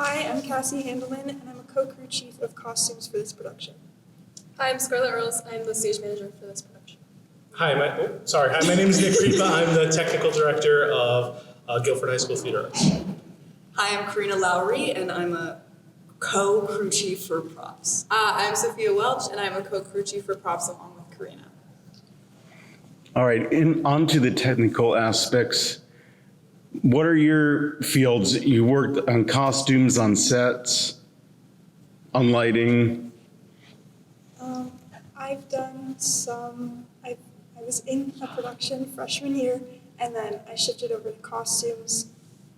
Hi, I'm Cassie Handelman, and I'm a co-crew chief of costumes for this production. Hi, I'm Scarlett Earls. I'm the stage manager for this production. Hi, my name is Nick Ripa. I'm the technical director of Guilford High School Theater Arts. Hi, I'm Karina Lowry, and I'm a co-crew chief for props. I'm Sophia Welch, and I'm a co-crew chief for props along with Karina. All right, on to the technical aspects. What are your fields? You worked on costumes, on sets, on lighting. I've done some. I was in a production freshman year, and then I shifted over to costumes.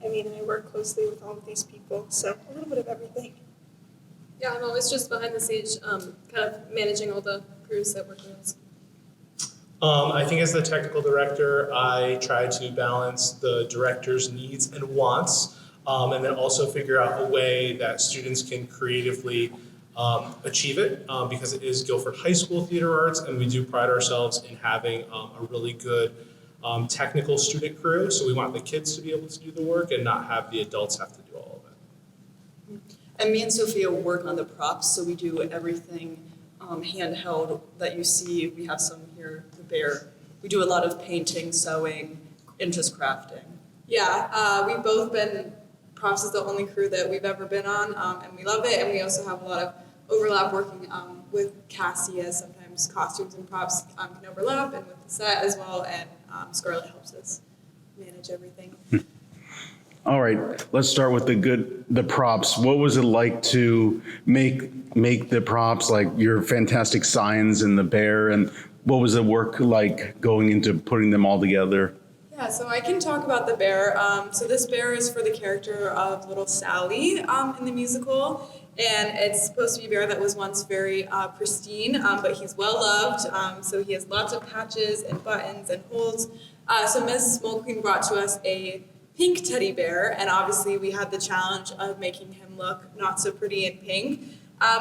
I work closely with all of these people, so a little bit of everything. Yeah, I'm always just behind the stage, kind of managing all the crews that work with us. I think as the technical director, I try to balance the director's needs and wants, and then also figure out a way that students can creatively achieve it, because it is Guilford High School Theater Arts, and we do pride ourselves in having a really good technical student crew. So we want the kids to be able to do the work and not have the adults have to do all of it. And me and Sophia work on the props, so we do everything handheld that you see. We have some here, the bear. We do a lot of painting, sewing, and just crafting. Yeah, we've both been, props is the only crew that we've ever been on, and we love it. And we also have a lot of overlap working with Cassie, as sometimes costumes and props can overlap, and with the set as well. And Scarlett helps us manage everything. All right, let's start with the props. What was it like to make the props, like your fantastic signs and the bear, and what was the work like going into putting them all together? Yeah, so I can talk about the bear. So this bear is for the character of little Sally in the musical, and it's supposed to be a bear that was once very pristine, but he's well loved. So he has lots of patches and buttons and holes. So Ms. Smoke Queen brought to us a pink teddy bear, and obviously we had the challenge of making him look not so pretty in pink.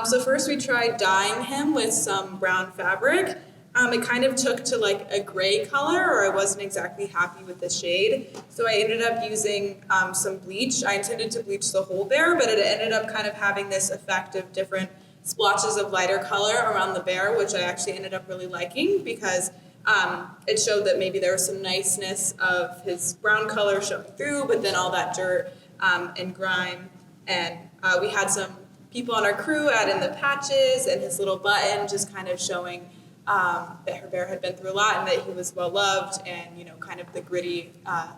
So first we tried dyeing him with some brown fabric. It kind of took to like a gray color, or I wasn't exactly happy with the shade. So I ended up using some bleach. I intended to bleach the whole bear, but it ended up kind of having this effect of different splotches of lighter color around the bear, which I actually ended up really liking because it showed that maybe there was some niceness of his brown color showing through, but then all that dirt and grime. And we had some people on our crew add in the patches and his little button, just kind of showing that her bear had been through a lot and that he was well loved, and kind of the gritty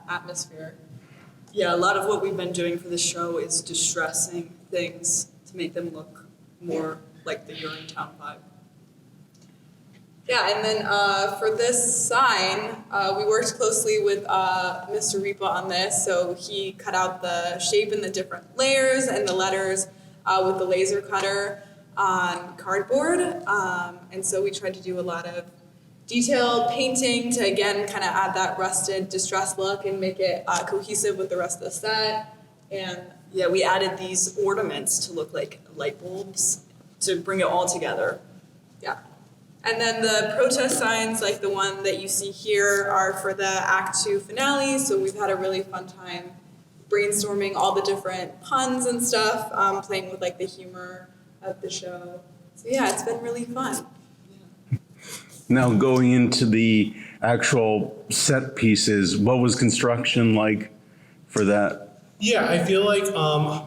atmosphere. Yeah, a lot of what we've been doing for the show is distressing things to make them look more like the Urinetown vibe. Yeah, and then for this sign, we worked closely with Mr. Ripa on this. So he cut out the shape and the different layers and the letters with the laser cutter on cardboard. And so we tried to do a lot of detailed painting to, again, kind of add that rusted, distressed look and make it cohesive with the rest of the set. And yeah, we added these ornaments to look like light bulbs to bring it all together. Yeah. And then the protest signs, like the one that you see here, are for the Act 2 finale. So we've had a really fun time brainstorming all the different puns and stuff, playing with like the humor of the show. So yeah, it's been really fun. Now going into the actual set pieces, what was construction like for that? Yeah, I feel like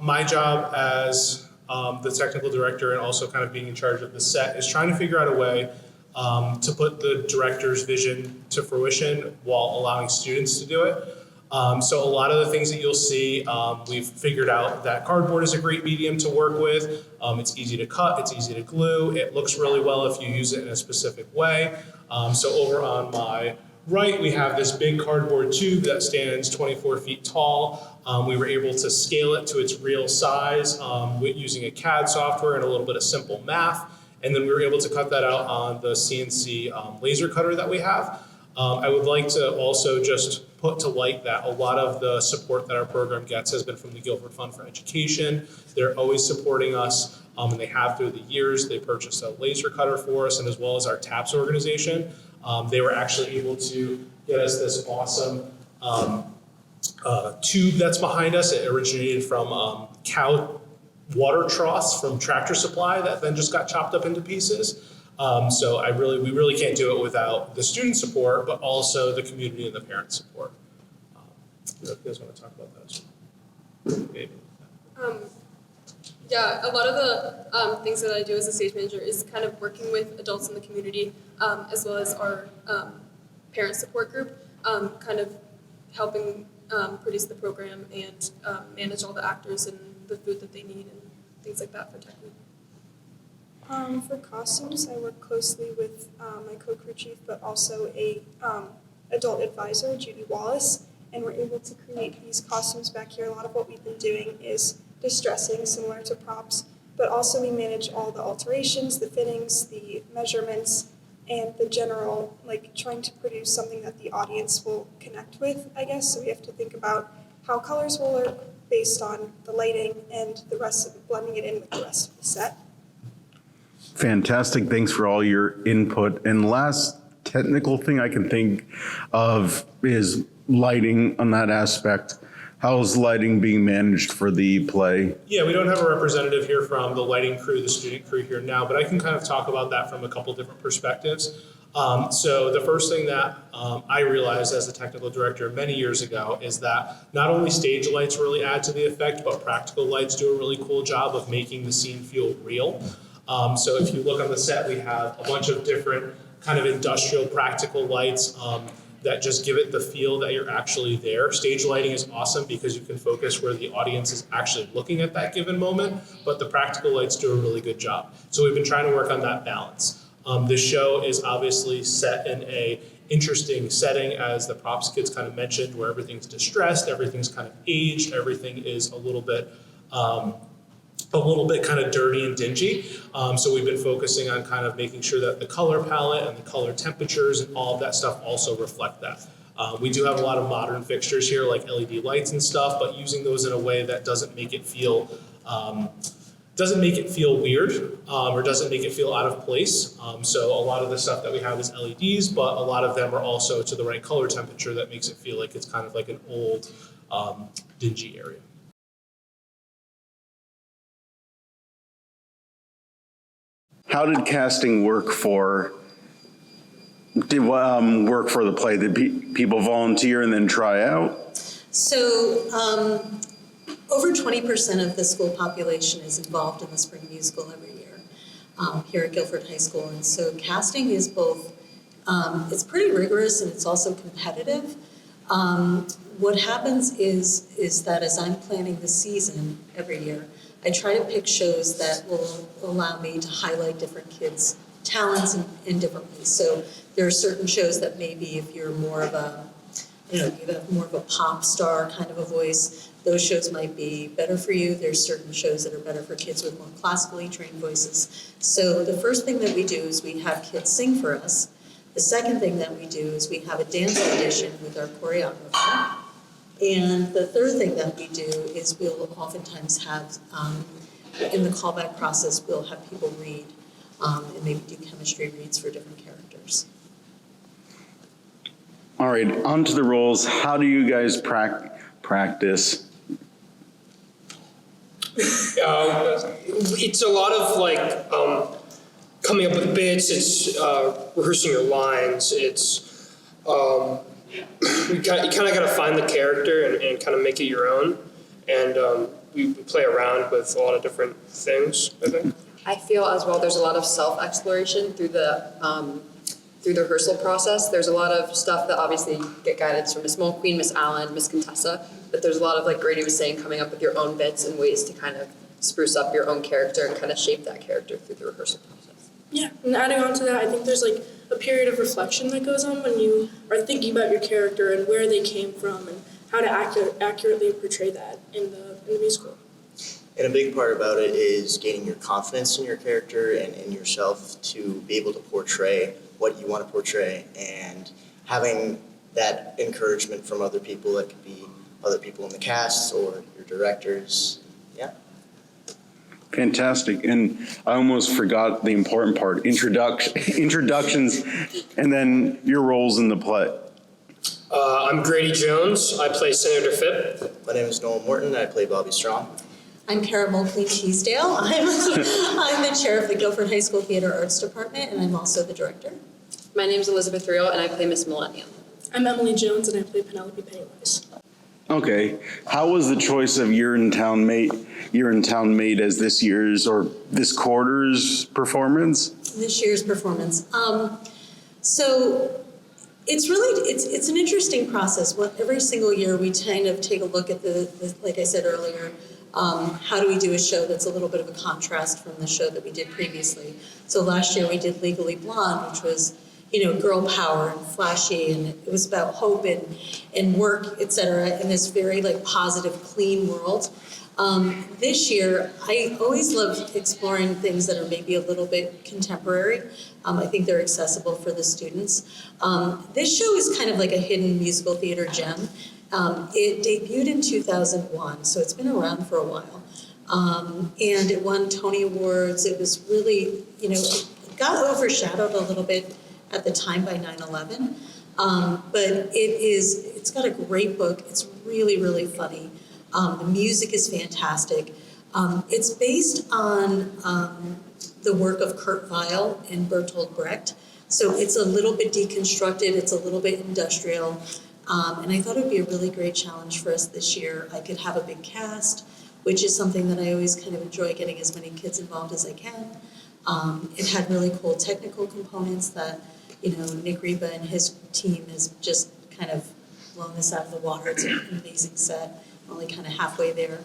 my job as the technical director and also kind of being in charge of the set is trying to figure out a way to put the director's vision to fruition while allowing students to do it. So a lot of the things that you'll see, we've figured out that cardboard is a great medium to work with. It's easy to cut, it's easy to glue, it looks really well if you use it in a specific way. So over on my right, we have this big cardboard tube that stands 24 feet tall. We were able to scale it to its real size using a CAD software and a little bit of simple math. And then we were able to cut that out on the CNC laser cutter that we have. I would like to also just put to light that a lot of the support that our program gets has been from the Guilford Fund for Education. They're always supporting us, and they have through the years. They purchased a laser cutter for us, and as well as our TAPS organization. They were actually able to get us this awesome tube that's behind us. It originated from cow water troughs from Tractor Supply that then just got chopped up into pieces. So we really can't do it without the student support, but also the community and the parent support. If you guys want to talk about that, maybe. Yeah, a lot of the things that I do as a stage manager is kind of working with adults in the community, as well as our parent support group, kind of helping produce the program and manage all the actors and the food that they need and things like that for tech week. For costumes, I work closely with my co-crew chief, but also a adult advisor, Judy Wallace, and we're able to create these costumes back here. A lot of what we've been doing is distressing, similar to props, but also we manage all the alterations, the fittings, the measurements, and the general, like trying to produce something that the audience will connect with, I guess. So we have to think about how colors will work based on the lighting and the rest of blending it in with the rest of the set. Fantastic. Thanks for all your input. And last technical thing I can think of is lighting on that aspect. How's lighting being managed for the play? Yeah, we don't have a representative here from the lighting crew, the student crew here now, but I can kind of talk about that from a couple different perspectives. So the first thing that I realized as a technical director many years ago is that not only stage lights really add to the effect, but practical lights do a really cool job of making the scene feel real. So if you look on the set, we have a bunch of different kind of industrial practical lights that just give it the feel that you're actually there. Stage lighting is awesome because you can focus where the audience is actually looking at that given moment, but the practical lights do a really good job. So we've been trying to work on that balance. This show is obviously set in a interesting setting, as the props kids kind of mentioned, where everything's distressed, everything's kind of aged, everything is a little bit kind of dirty and dingy. So we've been focusing on kind of making sure that the color palette and the color temperatures and all of that stuff also reflect that. We do have a lot of modern fixtures here, like LED lights and stuff, but using those in a way that doesn't make it feel weird or doesn't make it feel out of place. So a lot of the stuff that we have is LEDs, but a lot of them are also to the right color temperature that makes it feel like it's kind of like an old dingy area. How did casting work for the play? Did people volunteer and then try out? So over 20% of the school population is involved in the spring musical every year here at Guilford High School. And so casting is both, it's pretty rigorous and it's also competitive. What happens is that as I'm planning the season every year, I try to pick shows that will allow me to highlight different kids' talents in different ways. So there are certain shows that maybe if you're more of a, you have more of a pop star kind of a voice, those shows might be better for you. There's certain shows that are better for kids with more classically trained voices. So the first thing that we do is we have kids sing for us. The second thing that we do is we have a dance audition with our choreographer. And the third thing that we do is we'll oftentimes have, in the callback process, we'll have people read and maybe do chemistry reads for different characters. All right, on to the roles. How do you guys practice? It's a lot of coming up with bits, it's rehearsing your lines, it's you kind of got to find the character and kind of make it your own, and we play around with a lot of different things, I think. I feel as well there's a lot of self-exploration through the rehearsal process. There's a lot of stuff that obviously you get guidance from Miss Mulqueen, Miss Allen, Miss Contessa, but there's a lot of, like Grady was saying, coming up with your own bits and ways to kind of spruce up your own character and kind of shape that character through the rehearsal process. Yeah, and adding on to that, I think there's like a period of reflection that goes on when you are thinking about your character and where they came from and how to accurately portray that in the musical. And a big part about it is gaining your confidence in your character and in yourself to be able to portray what you want to portray, and having that encouragement from other people. That could be other people in the cast or your directors. Yeah. Fantastic. And I almost forgot the important part, introductions, and then your roles in the play. I'm Grady Jones. I play Senator Phipp. My name is Noel Morton. I play Bobby Strong. I'm Kara Mulkley-Teasdale. I'm the chair of the Guilford High School Theater Arts Department, and I'm also the director. My name is Elizabeth Riel, and I play Miss Millennium. I'm Emily Jones, and I play Penelope Pennywise. Okay, how was the choice of Urinetown made as this year's or this quarter's performance? This year's performance. So it's really, it's an interesting process. Every single year we kind of take a look at the like I said earlier, how do we do a show that's a little bit of a contrast from the show that we did previously. So last year we did Legally Blonde, which was, girl power and flashy, and it was about hope and work, et cetera, in this very positive, clean world. This year, I always love exploring things that are maybe a little bit contemporary. I think they're accessible for the students. This show is kind of like a hidden musical theater gem. It debuted in 2001, so it's been around for a while. And it won Tony Awards. It was really, it got overshadowed a little bit at the time by 9/11. But it's got a great book. It's really, really funny. The music is fantastic. It's based on the work of Kurt Weill and Bertolt Brecht. So it's a little bit deconstructed. It's a little bit industrial. And I thought it would be a really great challenge for us this year. I could have a big cast, which is something that I always kind of enjoy, getting as many kids involved as I can. It had really cool technical components that, Nick Reba and his team has just kind of blown this out of the water. It's an amazing set, only kind of halfway there.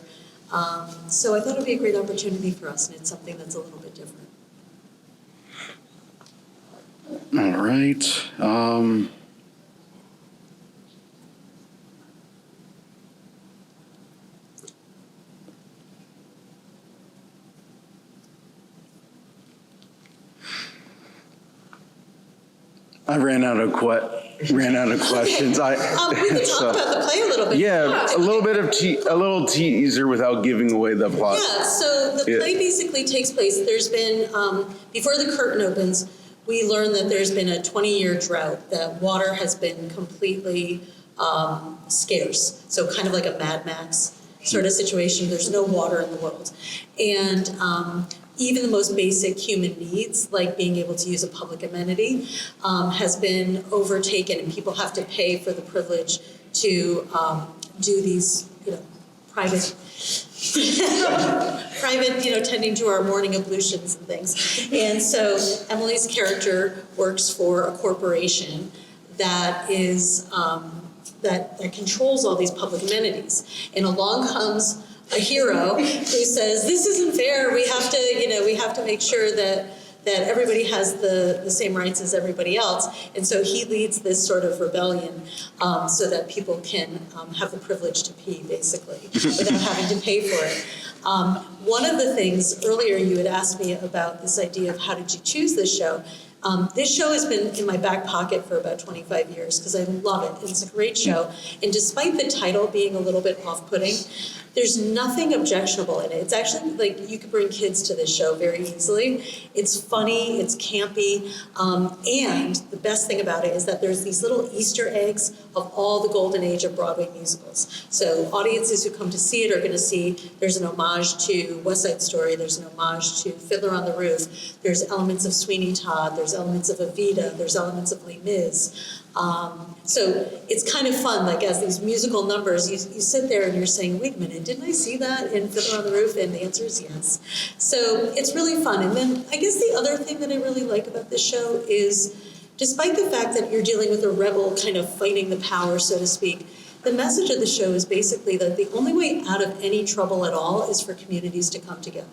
So I thought it would be a great opportunity for us, and it's something that's a little bit different. All right. I ran out of questions. We can talk about the play a little bit. Yeah, a little bit of a little teaser without giving away the plot. Yeah, so the play basically takes place. There's been, before the curtain opens, we learn that there's been a 20-year drought, that water has been completely scarce. So kind of like a Mad Max sort of situation. There's no water in the world. And even the most basic human needs, like being able to use a public amenity, has been overtaken, and people have to pay for the privilege to do these, private, tending to our morning ablutions and things. And so Emily's character works for a corporation that is that controls all these public amenities, and along comes a hero who says, this isn't fair. We have to make sure that everybody has the same rights as everybody else. And so he leads this sort of rebellion so that people can have the privilege to pee, basically, without having to pay for it. One of the things, earlier you had asked me about this idea of how did you choose this show. This show has been in my back pocket for about 25 years because I love it. It's a great show. And despite the title being a little bit off-putting, there's nothing objectionable in it. It's actually you could bring kids to this show very easily. It's funny, it's campy, and the best thing about it is that there's these little Easter eggs of all the golden age of Broadway musicals. So audiences who come to see it are going to see there's an homage to West Side Story, there's an homage to Fiddler on the Roof, there's elements of Sweeney Todd, there's elements of Evita, there's elements of Les Mis. So it's kind of fun, as these musical numbers, you sit there and you're saying, wait a minute, didn't I see that in Fiddler on the Roof? And the answer is yes. So it's really fun. And then I guess the other thing that I really like about this show is, despite the fact that you're dealing with a rebel kind of fighting the power, so to speak, the message of the show is basically that the only way out of any trouble at all is for communities to come together.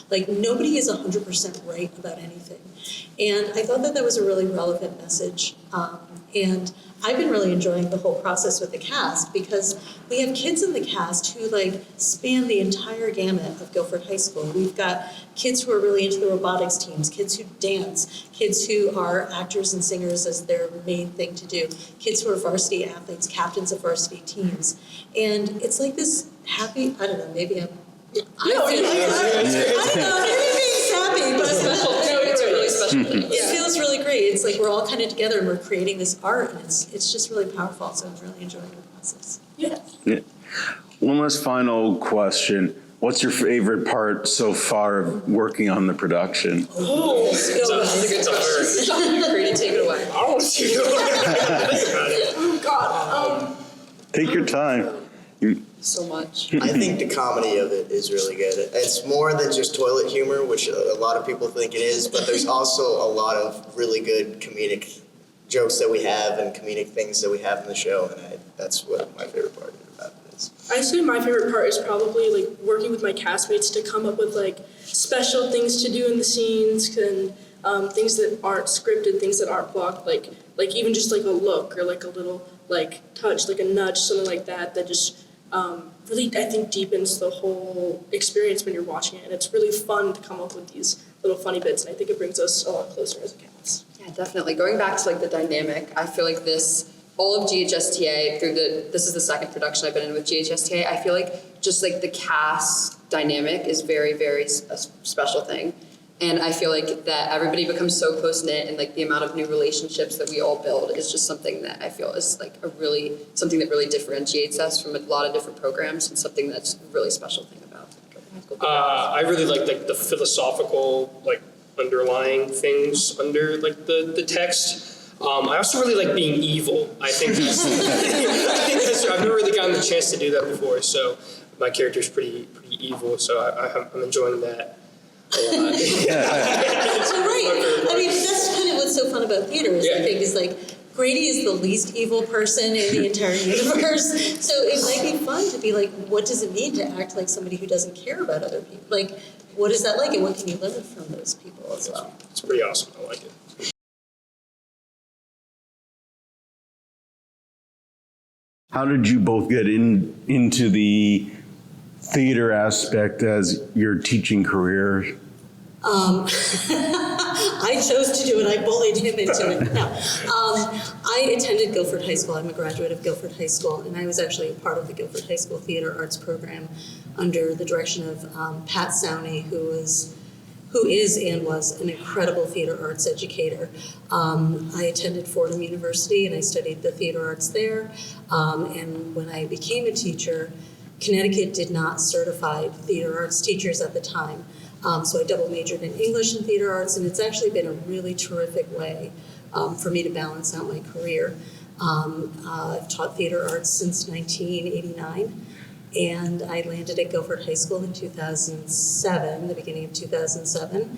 Nobody is 100% right about anything. And I thought that was a really relevant message. And I've been really enjoying the whole process with the cast because we have kids in the cast who span the entire gamut of Guilford High School. We've got kids who are really into the robotics teams, kids who dance, kids who are actors and singers as their main thing to do, kids who are varsity athletes, captains of varsity teams. And it's this happy, I don't know, maybe I'm I don't know, maybe being happy, but It's a really special thing. it feels really great. It's we're all kind of together and we're creating this art, and it's just really powerful. So I'm really enjoying the process. Yeah. One last final question. What's your favorite part so far of working on the production? Oh, that's a good question. Grady, take it away. I don't want to see it. Think about it. Oh God. Take your time. So much. I think the comedy of it is really good. It's more than just toilet humor, which a lot of people think it is, but there's also a lot of really good comedic jokes that we have and comedic things that we have in the show, and that's what my favorite part about it is. I say my favorite part is probably like working with my castmates to come up with like special things to do in the scenes and things that aren't scripted, things that aren't blocked, like even just like a look or like a little like touch, like a nudge, something like that just really, I think, deepens the whole experience when you're watching it. And it's really fun to come up with these little funny bits, and I think it brings us a lot closer as a cast. Yeah, definitely. Going back to like the dynamic, I feel like all of GHSTA this is the second production I've been in with GHSTA. I feel like just like the cast dynamic is very, very a special thing. And I feel like that everybody becomes so close-knit, and like the amount of new relationships that we all build is just something that I feel is like something that really differentiates us from a lot of different programs, and something that's a really special thing about high school. I really like the philosophical, like, underlying things under like the text. I also really like being evil. I think that's I've never really gotten the chance to do that before. So my character's pretty evil. So I'm enjoying that. Right. I mean, that's kind of what's so fun about theater is I think is like Grady is the least evil person in the entire universe. So it might be fun to be like, what does it mean to act like somebody who doesn't care about other people? Like, what is that like, and what can you learn from those people as well? It's pretty awesome. I like it. How did you both get into the theater aspect as your teaching career? I chose to do it. I bullied him into it. No. I attended Guilford High School. I'm a graduate of Guilford High School, and I was actually a part of the Guilford High School Theater Arts program under the direction of Pat Sowney, who is and was an incredible theater arts educator. I attended Fordham University, and I studied the theater arts there. And when I became a teacher, Connecticut did not certify theater arts teachers at the time. So I double majored in English and theater arts, and it's actually been a really terrific way for me to balance out my career. I've taught theater arts since 1989, and I landed at Guilford High School in 2007, the beginning of 2007.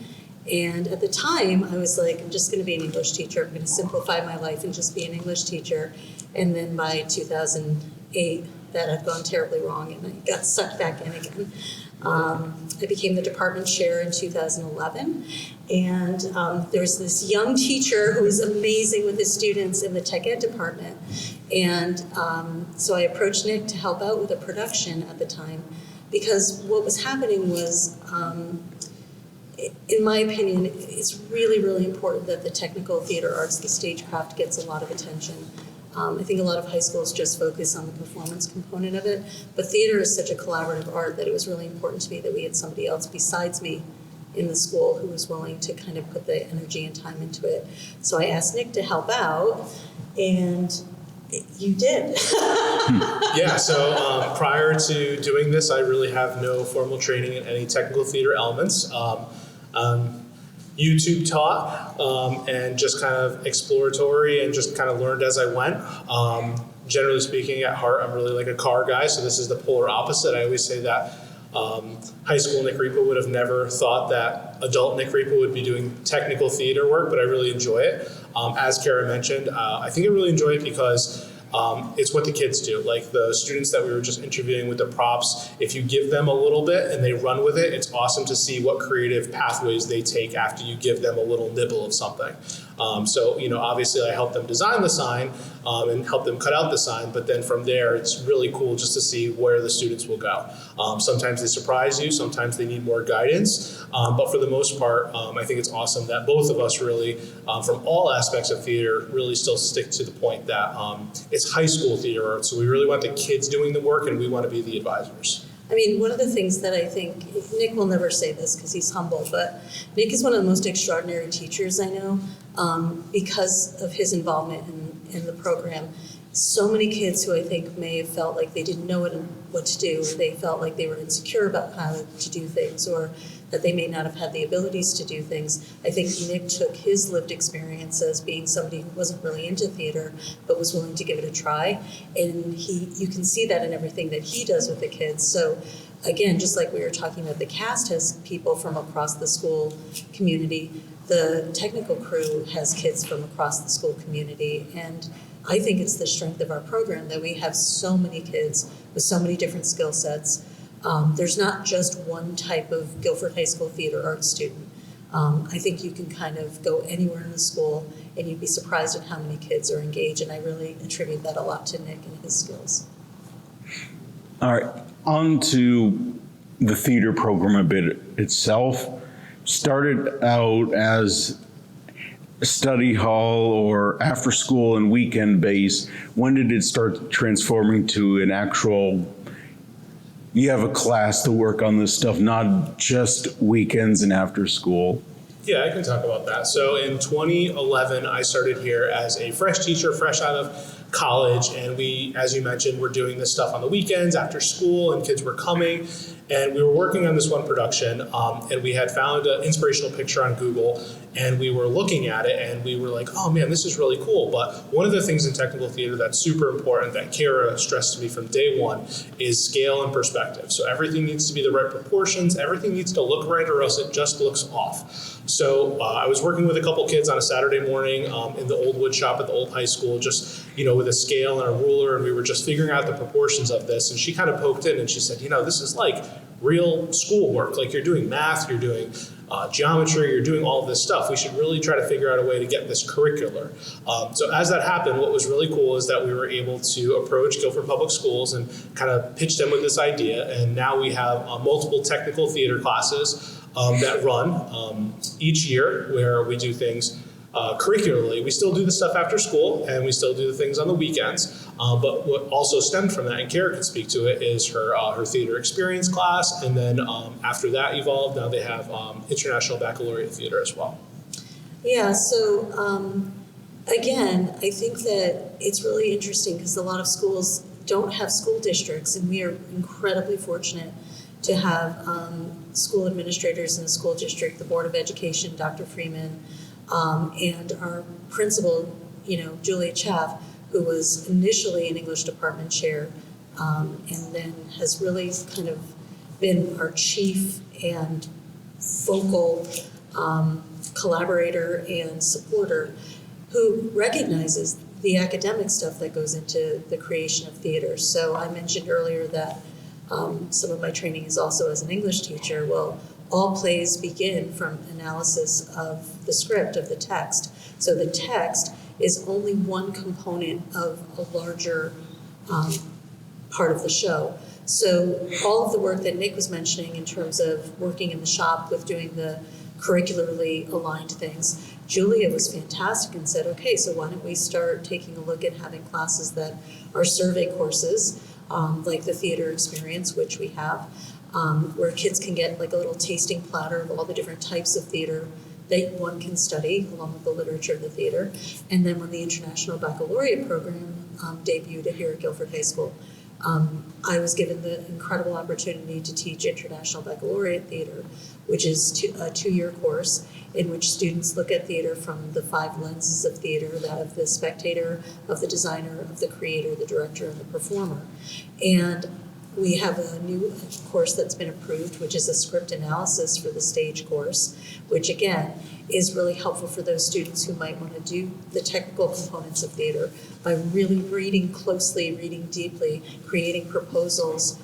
And at the time, I was like, I'm just going to be an English teacher. I'm going to simplify my life and just be an English teacher. And then by 2008, that had gone terribly wrong, and I got sucked back in again. I became the department chair in 2011, and there was this young teacher who was amazing with his students in the tech ed department. And so I approached Nick to help out with a production at the time, because what was happening was, in my opinion, it's really, really important that the technical theater arts, the stagecraft, gets a lot of attention. I think a lot of high schools just focus on the performance component of it, but theater is such a collaborative art that it was really important to me that we had somebody else besides me in the school who was willing to kind of put the energy and time into it. So I asked Nick to help out, and you did. Yeah, so prior to doing this, I really have no formal training in any technical theater elements. YouTube taught and just kind of exploratory and just kind of learned as I went. Generally speaking, at heart, I'm really like a car guy, so this is the polar opposite. I always say that high school Nick Repa would have never thought that adult Nick Repa would be doing technical theater work, but I really enjoy it. As Kara mentioned, I think I really enjoy it because it's what the kids do. Like the students that we were just interviewing with the props, if you give them a little bit and they run with it, it's awesome to see what creative pathways they take after you give them a little nibble of something. So, obviously I help them design the sign and help them cut out the sign, but then from there, it's really cool just to see where the students will go. Sometimes they surprise you, sometimes they need more guidance, but for the most part, I think it's awesome that both of us really, from all aspects of theater, really still stick to the point that it's high school theater art, so we really want the kids doing the work and we want to be the advisors. I mean, one of the things that I think, Nick will never say this because he's humble, but Nick is one of the most extraordinary teachers I know because of his involvement in the program. so many kids who I think may have felt like they didn't know what to do, or they felt like they were insecure about how to do things, or that they may not have had the abilities to do things. I think Nick took his lived experience as being somebody who wasn't really into theater, but was willing to give it a try. And you can see that in everything that he does with the kids. So again, just like we were talking about, the cast has people from across the school community. The technical crew has kids from across the school community. And I think it's the strength of our program that we have so many kids with so many different skill sets. There's not just one type of Guilford High School theater arts student. I think you can kind of go anywhere in the school and you'd be surprised at how many kids are engaged, and I really attribute that a lot to Nick and his skills. All right, on to the theater program a bit itself. Started out as a study hall or after school and weekend base. When did it start transforming to an actual, you have a class to work on this stuff, not just weekends and after school? Yeah, I can talk about that. So in 2011, I started here as a fresh teacher, fresh out of college, and we, as you mentioned, were doing this stuff on the weekends after school, and kids were coming. And we were working on this one production, and we had found an inspirational picture on Google, and we were looking at it, and we were like, oh man, this is really cool. But one of the things in technical theater that's super important that Kara stressed to me from day one is scale and perspective. So everything needs to be the right proportions, everything needs to look right, or else it just looks off. So I was working with a couple kids on a Saturday morning in the old wood shop at the old high school, just with a scale and a ruler, and we were just figuring out the proportions of this. And she kind of poked in and she said, this is like real schoolwork. Like, you're doing math, you're doing geometry, you're doing all of this stuff. We should really try to figure out a way to get this curricular. So as that happened, what was really cool is that we were able to approach Guilford Public Schools and kind of pitch them with this idea. And now we have multiple technical theater classes that run each year, where we do things curricularly. We still do the stuff after school, and we still do the things on the weekends. But what also stemmed from that, and Kara can speak to it, is her theater experience class. And then after that evolved, now they have International Baccalaureate Theater as well. Yeah, so again, I think that it's really interesting because a lot of schools don't have school districts, and we are incredibly fortunate to have school administrators in the school district, the Board of Education, Dr. Freeman, and our principal, Julia Chaff, who was initially an English department chair, and then has really kind of been our chief and focal collaborator and supporter, who recognizes the academic stuff that goes into the creation of theater. So I mentioned earlier that some of my training is also as an English teacher. Well, all plays begin from analysis of the script, of the text. So the text is only one component of a larger part of the show. So all of the work that Nick was mentioning in terms of working in the shop with doing the curricularly aligned things, Julia was fantastic and said, okay, so why don't we start taking a look at having classes that are survey courses, like the theater experience, which we have, where kids can get like a little tasting platter of all the different types of theater that one can study along with the literature of the theater. And then when the International Baccalaureate program debuted here at Guilford High School, I was given the incredible opportunity to teach International Baccalaureate Theater, which is a two-year course in which students look at theater from the 5 lenses of theater, that of the spectator, of the designer, of the creator, the director, and the performer. And we have a new course that's been approved, which is a script analysis for the stage course, which again is really helpful for those students who might want to do the technical components of theater by really reading closely, reading deeply, creating proposals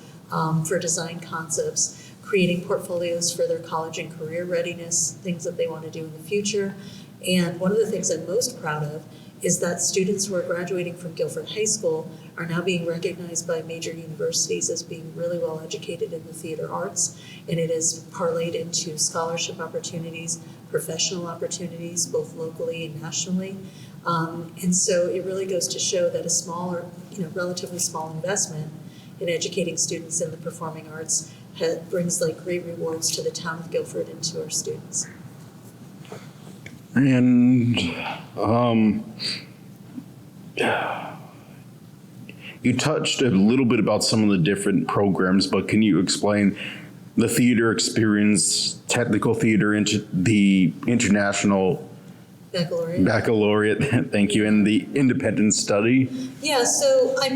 for design concepts, creating portfolios for their college and career readiness, things that they want to do in the future. And one of the things I'm most proud of is that students who are graduating from Guilford High School are now being recognized by major universities as being really well educated in the theater arts, and it is parlayed into scholarship opportunities, professional opportunities, both locally and nationally. And so it really goes to show that a smaller, relatively small investment in educating students in the performing arts brings like great rewards to the town of Guilford and to our students. And You touched a little bit about some of the different programs, but can you explain the theater experience, technical theater, the international baccalaureate, thank you, and the independent study? Yeah, so I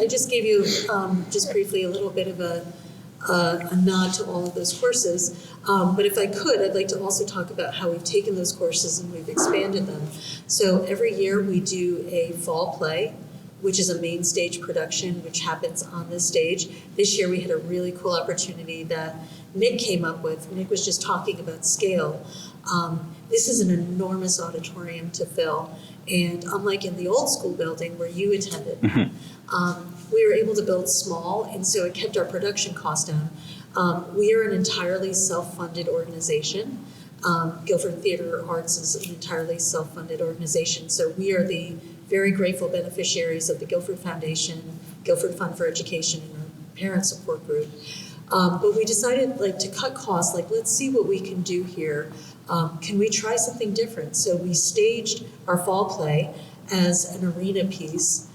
just gave you just briefly a little bit of a nod to all of those courses. But if I could, I'd like to also talk about how we've taken those courses and we've expanded them. So every year we do a fall play, which is a main stage production, which happens on this stage. This year we had a really cool opportunity that Nick came up with. Nick was just talking about scale. This is an enormous auditorium to fill. And unlike in the old school building where you attended, we were able to build small, and so it kept our production cost down. We are an entirely self-funded organization. Guilford Theater Arts is an entirely self-funded organization, so we are the very grateful beneficiaries of the Guilford Foundation, Guilford Fund for Education, and our parent support group. But we decided to cut costs, let's see what we can do here. Can we try something different? So we staged our fall play as an arena piece.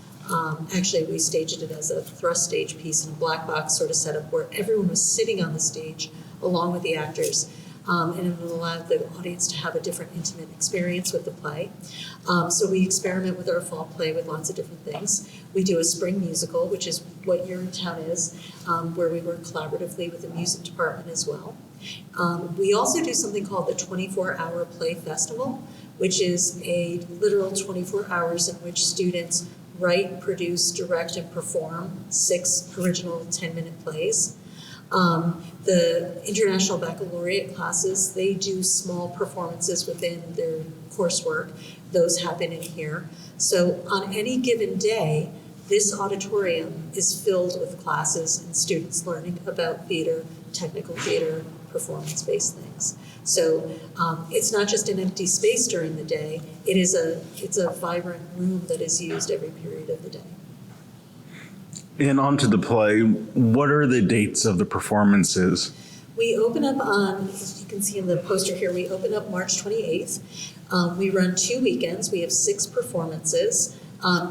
Actually, we staged it as a thrust stage piece in a black box sort of setup where everyone was sitting on the stage along with the actors. And it would allow the audience to have a different intimate experience with the play. So we experiment with our fall play with lots of different things. We do a spring musical, which is what Urinetown is, where we work collaboratively with the music department as well. We also do something called the 24-hour play festival, which is a literal 24 hours in which students write, produce, direct, and perform 6 original 10-minute plays. The International Baccalaureate classes, they do small performances within their coursework. Those happen in here. So on any given day, this auditorium is filled with classes and students learning about theater, technical theater, performance-based things. So it's not just an empty space during the day, it's a vibrant room that is used every period of the day. And onto the play, what are the dates of the performances? We open up on, as you can see in the poster here, we open up March 28th. We run 2 weekends. We have 6 performances,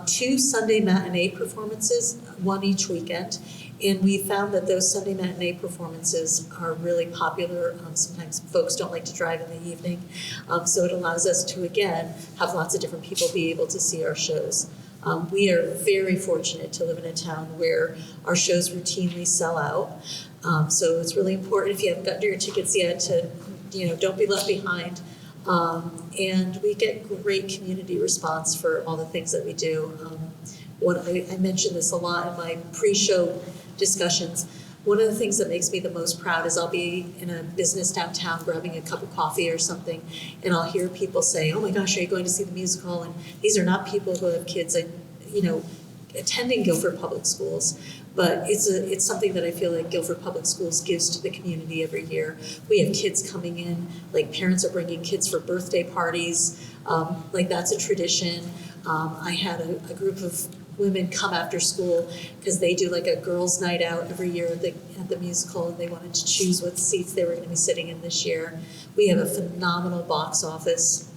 2 Sunday matinee performances, 1 each weekend. And we found that those Sunday matinee performances are really popular. Sometimes folks don't like to drive in the evening. So it allows us to, again, have lots of different people be able to see our shows. We are very fortunate to live in a town where our shows routinely sell out. So it's really important, if you haven't gotten your tickets yet, to don't be left behind. And we get great community response for all the things that we do. I mentioned this a lot in my pre-show discussions. One of the things that makes me the most proud is I'll be in a business downtown grabbing a cup of coffee or something, and I'll hear people say, "Oh my gosh, are you going to see the musical?" And these are not people who have kids, attending Guilford Public Schools, but it's something that I feel like Guilford Public Schools gives to the community every year. We have kids coming in, parents are bringing kids for birthday parties, that's a tradition. I had a group of women come after school because they do a girls' night out every year at the musical, and they wanted to choose what seats they were going to be sitting in this year. We have a phenomenal box office.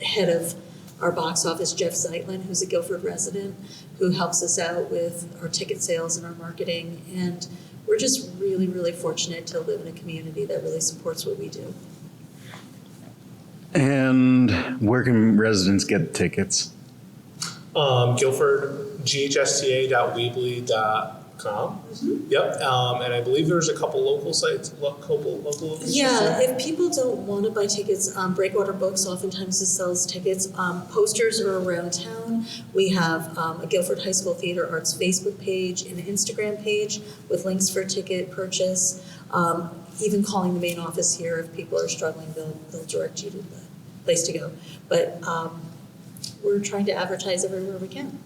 Head of our box office, Jeff Zeitlin, who's a Guilford resident, who helps us out with our ticket sales and our marketing. And we're just really, really fortunate to live in a community that really supports what we do. And where can residents get tickets? Guilford, ghsta.weebly.com. Yep. And I believe there's a couple local sites, local locations. Yeah, if people don't want to buy tickets, Breakwater Books oftentimes sells tickets. Posters are around town. We have a Guilford High School Theater Arts Facebook page and an Instagram page with links for ticket purchase. Even calling the main office here, if people are struggling, they'll direct you to the place to go. But we're trying to advertise everywhere we can.